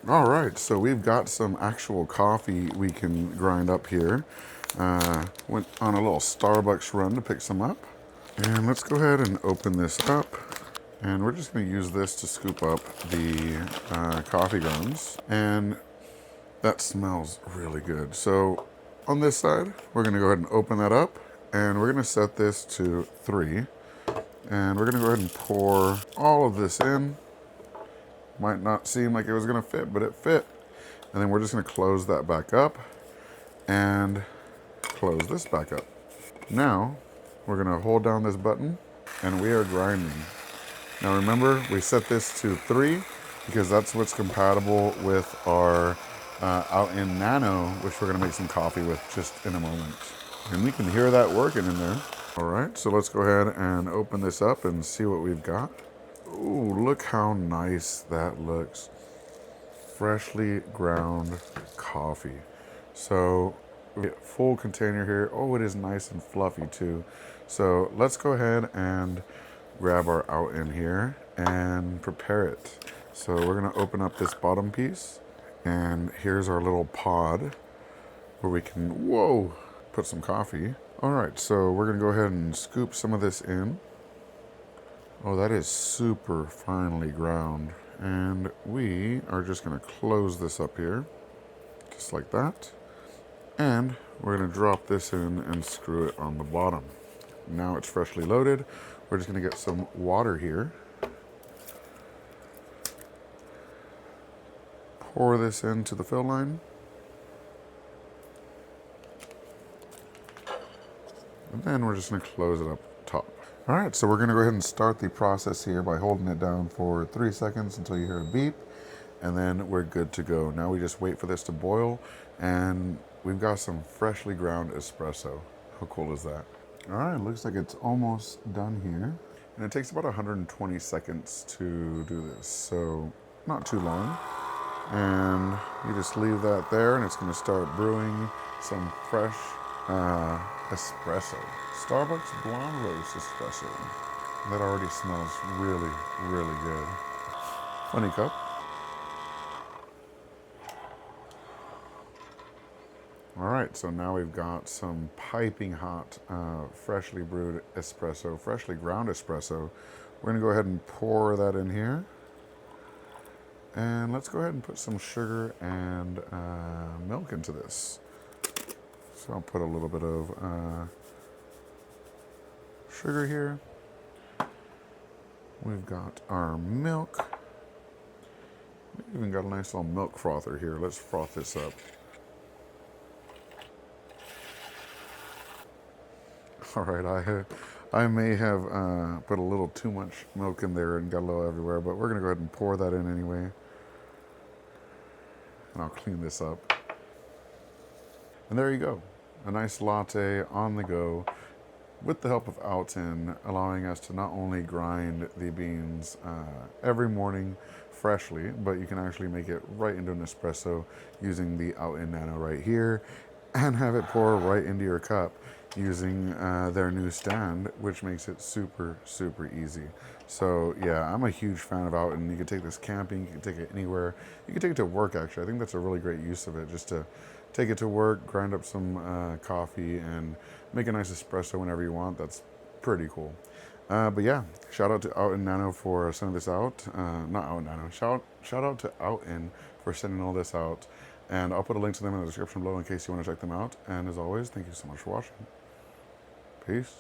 All right, so we've got some actual coffee we can grind up here. Went on a little Starbucks run to pick some up. And let's go ahead and open this up. And we're just gonna use this to scoop up the coffee grounds. And that smells really good. So on this side, we're gonna go ahead and open that up. And we're gonna set this to 3. And we're gonna go ahead and pour all of this in. Might not seem like it was gonna fit, but it fit. And then we're just gonna close that back up and close this back up. Now, we're gonna hold down this button and we are grinding. Now remember, we set this to 3 because that's what's compatible with our OutIn Nano, which we're gonna make some coffee with just in a moment. And we can hear that working in there. All right, so let's go ahead and open this up and see what we've got. Ooh, look how nice that looks. Freshly ground coffee. So we get full container here. Oh, it is nice and fluffy too. So let's go ahead and grab our OutIn here and prepare it. So we're gonna open up this bottom piece, and here's our little pod where we can, whoa, put some coffee. All right, so we're gonna go ahead and scoop some of this in. Oh, that is super finely ground. And we are just gonna close this up here, just like that. And we're gonna drop this in and screw it on the bottom. Now it's freshly loaded. We're just gonna get some water here. Pour this into the fill line. And then we're just gonna close it up top. All right, so we're gonna go ahead and start the process here by holding it down for 3 seconds until you hear a beep, and then we're good to go. Now we just wait for this to boil, and we've got some freshly ground espresso. How cool is that? All right, looks like it's almost done here. And it takes about 120 seconds to do this, so not too long. And you just leave that there, and it's gonna start brewing some fresh espresso. Starbucks blonde roast espresso. That already smells really, really good. Funny cup. All right, so now we've got some piping hot, freshly brewed espresso, freshly ground espresso. We're gonna go ahead and pour that in here. And let's go ahead and put some sugar and milk into this. So I'll put a little bit of sugar here. We've got our milk. We've even got a nice little milk frother here. Let's froth this up. All right, I may have put a little too much milk in there and got a little everywhere, but we're gonna go ahead and pour that in anyway. And I'll clean this up. And there you go, a nice latte on the go with the help of OutIn, allowing us to not only grind the beans every morning freshly, but you can actually make it right into an espresso using the OutIn Nano right here and have it pour right into your cup using their new stand, which makes it super, super easy. So yeah, I'm a huge fan of OutIn. You can take this camping, you can take it anywhere. You can take it to work actually. I think that's a really great use of it, just to take it to work, grind up some coffee, and make a nice espresso whenever you want. That's pretty cool. But yeah, shout out to OutIn Nano for sending this out. Not OutIn Nano, shout out to OutIn for sending all this out. And I'll put a link to them in the description below in case you want to check them out. And as always, thank you so much for watching. Peace.